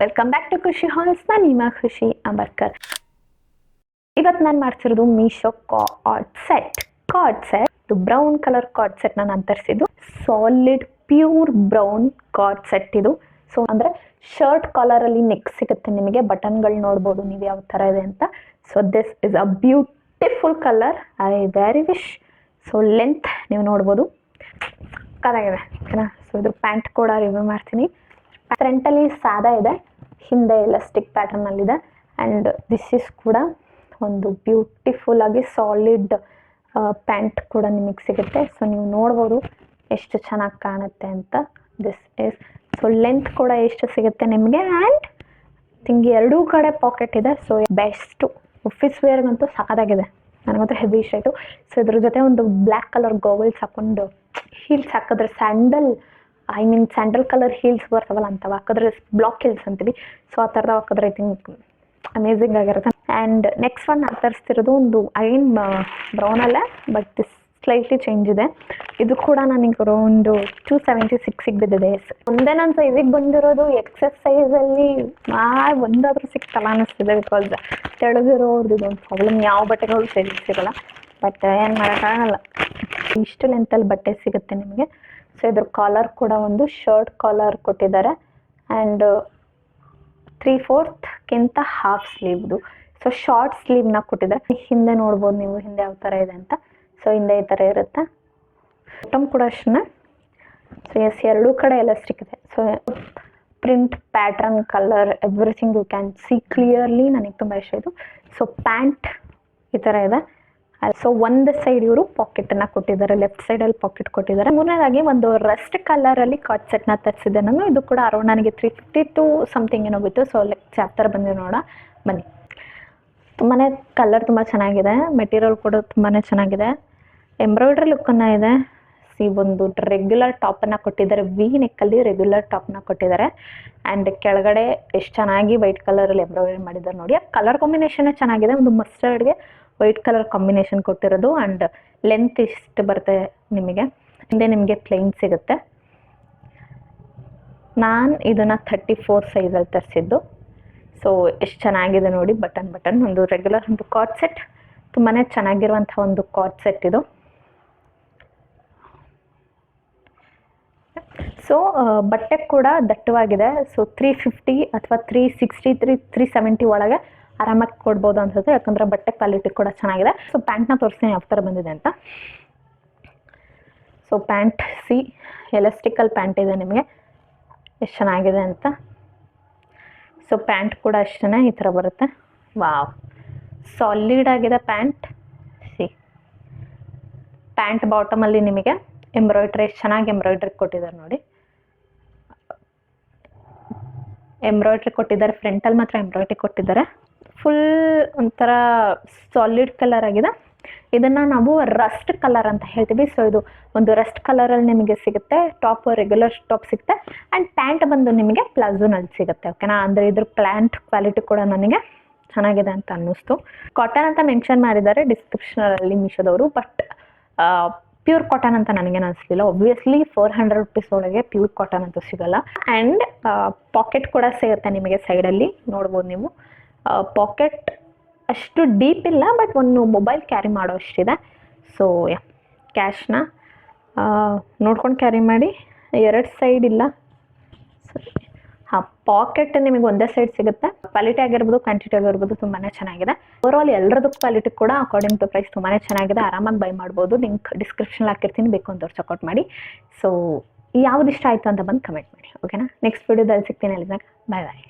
Welcome back to Khushi Halls. ನಾನು ನಿಮ್ಮ ಖುಷಿ ಅಂಬರ್ಕರ್. ಇವತ್ತು ನಾನು ಮಾಡ್ತಿರೋದು Meesho co-ord set brown colour co-ord set ನಾನು ತರಿಸಿದ್ದು. Solid pure brown co-ord set ಇದು. ಸೊ ಅಂದರೆ ಶರ್ಟ್ ಕಾಲರ್ ಅಲ್ಲಿ ನೆಕ್ ಸಿಗುತ್ತೆ ನಿಮಗೆ. ಬಟನ್ಗಳು ನೋಡ್ಬೋದು ನೀವು ಯಾವ ಥರ ಇದೆ ಅಂತ. So this is a beautiful colour. I very wish. So length ನೀವು ನೋಡ್ಬೋದು ಕಲಾಗಿದೆ ಓಕೆನಾ. ಸೊ ಇದ್ರ ಪ್ಯಾಂಟ್ ಕೂಡ ರಿವ್ಯೂ ಮಾಡ್ತೀನಿ. ಫ್ರಂಟಲ್ಲಿ ಸಾದಾ ಇದೆ, ಹಿಂದೆ ಎಲಾಸ್ಟಿಕ್ ಪ್ಯಾಟರ್ನಲ್ಲಿದೆ. ಆ್ಯಂಡ್ ದಿಸ್ ಇಸ್ ಕೂಡ ಒಂದು ಬ್ಯೂಟಿಫುಲ್ ಆಗಿ ಸಾಲಿಡ್ ಪ್ಯಾಂಟ್ ಕೂಡ ನಿಮಗೆ ಸಿಗುತ್ತೆ. ಸೊ ನೀವು ನೋಡ್ಬೋದು ಎಷ್ಟು ಚೆನ್ನಾಗಿ ಕಾಣುತ್ತೆ ಅಂತ. ದಿಸ್ ಇಸ್ ಸೊ ಲೆಂತ್ ಕೂಡ ಎಷ್ಟು ಸಿಗುತ್ತೆ ನಿಮಗೆ. ಆ್ಯಂಡ್ ಥಿಂಗ್ ಎರಡೂ ಕಡೆ ಪಾಕೆಟ್ ಇದೆ. ಸೊ ಬೆಸ್ಟು ಆಫೀಸ್ ವೇರ್ಗಂತೂ ಸಾಕಾಗಿದೆ, ನನಗಂತೂ ಹೆವಿ ಇಷ್ಟ ಆಯಿತು. ಸೊ ಇದ್ರ ಜೊತೆ ಒಂದು ಬ್ಲ್ಯಾಕ್ ಕಲರ್ ಗೋಗಲ್ಸ್ ಹಾಕೊಂಡು ಹೀಲ್ಸ್ ಹಾಕಿದ್ರೆ ಸ್ಯಾಂಡಲ್ ಕಲರ್ ಹೀಲ್ಸ್ ಬರ್ತಾವಲ್ಲ ಅಂತವ ಹಾಕಿದ್ರೆ ಬ್ಲಾಕ್ ಹೀಲ್ಸ್ ಅಂತೀವಿ. ಸೊ ಆ ಥರದ ಹಾಕಿದ್ರೆ ಐ ಥಿಂಕ್ ಅಮೇಝಿಂಗ್ ಆಗಿರುತ್ತೆ. ಆ್ಯಂಡ್ ನೆಕ್ಸ್ಟ್ ಒನ್ ನಾನು ತರಿಸ್ತಿರೋದು ಒಂದು ಅಗೇನ್ ಬ್ರೌನಲ್ಲೇ, ಬಟ್ ದಿಸ್ ಸ್ಲೈಟ್ಲಿ ಚೇಂಜ್ ಇದೆ. ಇದು ಕೂಡ ನನಗೆ ಒಂದು 276 ಬಿದ್ದಿದೆ. ಒಂದೇ ನನ್ನ ಸೈಜಿಗೆ ಬಂದಿರೋದು ಎಕ್ಸೆಸ್ ಸೈಜಲ್ಲಿ ಒಂದಾದ್ರೂ ಸಿಕ್ತಲ್ಲ ಅನ್ನಿಸ್ತಿದೆ. ಬಿಕಾಸ್ ತೆಳಗಿರೋದು ಇದೊಂದು ಪ್ರಾಬ್ಲಮ್, ಯಾವ ಬಟ್ಟೆಗಳು ಸೈಜಿಗೆ ಸಿಗೋಲ್ಲ. ಬಟ್ ಏನು ಮಾಡೋಕ್ಕಾಗಲ್ಲ, ಇಷ್ಟು ಲೆಂತಲ್ಲಿ ಬಟ್ಟೆ ಸಿಗುತ್ತೆ ನಿಮಗೆ. ಸೊ ಇದ್ರ ಕಾಲರ್ ಕೂಡ ಒಂದು ಶರ್ಟ್ ಕಾಲರ್ ಕೊಟ್ಟಿದ್ದಾರೆ. ಆ್ಯಂಡ್ 3/4 ಹಾಫ್ ಸ್ಲೀವ್ದು. ಸೊ ಶಾರ್ಟ್ ಸ್ಲೀವ್ನ ಕೊಟ್ಟಿದ್ದಾರೆ. ಹಿಂದೆ ನೋಡ್ಬೋದು ನೀವು ಹಿಂದೆ ಯಾವ ಥರ ಇದೆ ಅಂತ. ಸೊ ಹಿಂದೆ ಈ ಥರ ಇರುತ್ತೆ. ಬಾಟಮ್ ಕೂಡ ಅಷ್ಟೇ. ಸೊ ಎಸ್ ಎರಡೂ ಕಡೆ ಎಲಾಸ್ಟಿಕ್ ಇದೆ. So print pattern colour everything you can see clearly. ನನಗೆ ತುಂಬ ಇಷ್ಟ ಆಯಿತು. ಸೊ ಪ್ಯಾಂಟ್ ಈ ಥರ ಇದೆ. ಸೊ ಒಂದು ಸೈಡ್ ಇವರು ಪಾಕೆಟನ್ನು ಕೊಟ್ಟಿದ್ದಾರೆ, ಲೆಫ್ಟ್ ಸೈಡಲ್ಲಿ ಪಾಕೆಟ್ ಕೊಟ್ಟಿದ್ದಾರೆ. ಮೂರನೇದಾಗಿ ಒಂದು ರಸ್ಟ್ ಕಲರಲ್ಲಿ ಕಾರ್ಡ್ ಸೆಟ್ನ ತರಿಸಿದೆ ನಾನು. ಇದು ಕೂಡ ಅರೌಂಡ್ ನನಗೆ 352 ಸಮಥಿಂಗ್ ಏನೋ ಬಿತ್ತು. ಸೊ ಚಾಪ್ಟರ್ ಬಂದು ಬನ್ನಿ. ತುಂಬಾ ಕಲರ್ ತುಂಬ ಚೆನ್ನಾಗಿದೆ, ಮೆಟೀರಿಯಲ್ ಕೂಡ ತುಂಬಾ ಚೆನ್ನಾಗಿದೆ, ಎಂಬ್ರಾಯ್ಡ್ರಿ ಲುಕ್ಕನ್ನು ಇದೆ. ಒಂದು ರೆಗ್ಯುಲರ್ ಟಾಪನ್ನು ಕೊಟ್ಟಿದ್ದಾರೆ, ವಿ ನೆಕ್ಕಲ್ಲಿ ರೆಗ್ಯುಲರ್ ಟಾಪ್ನ ಕೊಟ್ಟಿದ್ದಾರೆ. ಆ್ಯಂಡ್ ಕೆಳಗಡೆ ಎಷ್ಟು ಚೆನ್ನಾಗಿ ವೈಟ್ ಕಲರಲ್ಲಿ ಎಂಬ್ರಾಯ್ಡ್ರಿ ಮಾಡಿದ್ದಾರೆ ನೋಡಿ. ಆ ಕಲರ್ ಕಾಂಬಿನೇಷನ್ ಚೆನ್ನಾಗಿದೆ, ಒಂದು ಮಸ್ಟರ್ಡ್ಗೆ ವೈಟ್ ಕಲರ್ ಕಾಂಬಿನೇಷನ್ ಕೊಟ್ಟಿರೋದು. ಆ್ಯಂಡ್ ಲೆಂತ್ ಇಷ್ಟು ಬರುತ್ತೆ ನಿಮಗೆ. ಹಿಂದೆ ನಿಮಗೆ ಪ್ಲೈನ್ ಸಿಗುತ್ತೆ. ನಾನು ಇದನ್ನು 34 ಸೈಜಲ್ಲಿ ತರಿಸಿದ್ದು. ಸೊ ಎಷ್ಟು ಚೆನ್ನಾಗಿದೆ ನೋಡಿ. ಬಟನ್ ಒಂದು ರೆಗ್ಯುಲರ್ ಒಂದು ಕಾರ್ಡ್ ಸೆಟ್, ತುಂಬಾ ಚೆನ್ನಾಗಿರುವಂಥ ಒಂದು ಕಾರ್ಡ್ ಸೆಟ್ ಇದು. ಸೊ ಬಟ್ಟೆ ಕೂಡ ದಟ್ಟವಾಗಿದೆ. ಸೊ 350 ಅಥವಾ 360 370 ಒಳಗೆ ಆರಾಮಾಗಿ ಕೊಡ್ಬೋದು ಅನ್ಸುತ್ತೆ, ಯಾಕಂದರೆ ಬಟ್ಟೆ ಕ್ವಾಲಿಟಿ ಕೂಡ ಚೆನ್ನಾಗಿದೆ. ಸೊ ಪ್ಯಾಂಟ್ನ ತೋರಿಸ್ತೀನಿ ಯಾವ ಥರ ಬಂದಿದೆ ಅಂತ. ಸೊ ಪ್ಯಾಂಟ್ ಎಲಾಸ್ಟಿಕಲ್ ಪ್ಯಾಂಟ್ ಇದೆ ನಿಮಗೆ, ಎಷ್ಟು ಚೆನ್ನಾಗಿದೆ ಅಂತ. ಸೊ ಪ್ಯಾಂಟ್ ಕೂಡ ಅಷ್ಟೇ ಈ ಥರ ಬರುತ್ತೆ. ವಾವ್, ಸಾಲಿಡ್ ಆಗಿದೆ ಪ್ಯಾಂಟ್. ಪ್ಯಾಂಟ್ ಬಾಟಮಲ್ಲಿ ನಿಮಗೆ ಎಂಬ್ರಾಯ್ಡ್ರಿ ಎಷ್ಟು ಚೆನ್ನಾಗಿ ಎಂಬ್ರಾಯ್ಡ್ರಿ ಕೊಟ್ಟಿದ್ದಾರೆ ನೋಡಿ. ಎಂಬ್ರಾಯ್ಡ್ರಿ ಕೊಟ್ಟಿದ್ದಾರೆ, ಫ್ರಂಟಲ್ಲಿ ಮಾತ್ರ ಎಂಬ್ರಾಯ್ಡ್ರಿ ಕೊಟ್ಟಿದ್ದಾರೆ. ಫುಲ್ ಒಂಥರ ಸಾಲಿಡ್ ಕಲರ್ ಆಗಿದೆ. ಇದನ್ನು ನಾವು ರಸ್ಟ್ ಕಲರ್ ಅಂತ ಹೇಳ್ತೀವಿ. ಸೊ ಇದು ಒಂದು ರಸ್ಟ್ ಕಲರಲ್ಲಿ ನಿಮಗೆ ಸಿಗುತ್ತೆ. ಟಾಪ್ ರೆಗ್ಯುಲರ್ ಟಾಪ್ ಸಿಗುತ್ತೆ. ಆ್ಯಂಡ್ ಪ್ಯಾಂಟ್ ಬಂದು ನಿಮಗೆ ಪ್ಲಾಜೋನಲ್ಲಿ ಸಿಗುತ್ತೆ ಓಕೆನಾ. ಅಂದರೆ ಇದ್ರ ಪ್ಯಾಂಟ್ ಕ್ವಾಲಿಟಿ ಕೂಡ ನನಗೆ ಚೆನ್ನಾಗಿದೆ ಅಂತ ಅನ್ನಿಸ್ತು. ಕಾಟನ್ ಅಂತ ಮೆನ್ಷನ್ ಮಾಡಿದ್ದಾರೆ ಡಿಸ್ಕ್ರಿಪ್ಷನಲ್ಲಿ ಮೀಶೋದವರು. ಬಟ್ ಪ್ಯೂರ್ ಕಾಟನ್ ಅಂತ ನನಗೇನು ಅನಿಸ್ಲಿಲ್ಲ. ಒಬ್ವಿಯಸ್ಲಿ 400 ರೂಪೀಸ್ ಒಳಗೆ ಪ್ಯೂರ್ ಕಾಟನ್ ಅಂತೂ ಸಿಗೋಲ್ಲ. ಆ್ಯಂಡ್ ಪಾಕೆಟ್ ಕೂಡ ಸಿಗುತ್ತೆ ನಿಮಗೆ ಸೈಡಲ್ಲಿ ನೋಡ್ಬೋದು ನೀವು. ಪಾಕೆಟ್ ಅಷ್ಟು ಡೀಪ್ ಇಲ್ಲ, ಬಟ್ ಒಂದು ಮೊಬೈಲ್ ಕ್ಯಾರಿ ಮಾಡೋ ಅಷ್ಟಿದೆ. ಸೊ ಕ್ಯಾಶ್ನ ನೋಡ್ಕೊಂಡು ಕ್ಯಾರಿ ಮಾಡಿ. ಎರಡು ಸೈಡ್ ಇಲ್ಲ. ಪಾಕೆಟ್ ನಿಮಗೆ ಒಂದೇ ಸೈಡ್ ಸಿಗುತ್ತೆ. ಕ್ವಾಲಿಟಿ ಆಗಿರ್ಬೋದು, ಕ್ವಾಂಟಿಟಿ ಆಗಿರ್ಬೋದು ತುಂಬಾ ಚೆನ್ನಾಗಿದೆ. ಓವರಾಲ್ ಎಲ್ಲರದ್ದು ಕ್ವಾಲಿಟಿ ಕೂಡ ಅಕಾರ್ಡಿಂಗ್ ಟು ಪ್ರೈಸ್ ತುಂಬಾ ಚೆನ್ನಾಗಿದೆ. ಆರಾಮಾಗಿ ಬೈ ಮಾಡ್ಬೋದು. ಲಿಂಕ್ ಡಿಸ್ಕ್ರಿಪ್ಷನ್ ಹಾಕಿರ್ತೀನಿ, ಬೇಕು ಅಂತ ಚೆಕ್ಔಟ್ ಮಾಡಿ. ಸೊ ಯಾವ್ದು ಇಷ್ಟ ಆಯಿತು ಅಂತ ಬಂದು ಕಮೆಂಟ್ ಮಾಡಿ ಓಕೆನಾ. ನೆಕ್ಸ್ಟ್ ವಿಡಿಯೋದಲ್ಲಿ ಸಿಗ್ತೀನಿ. ಅಲ್ಲಿದ್ದಾಗ ಬಾಯ್.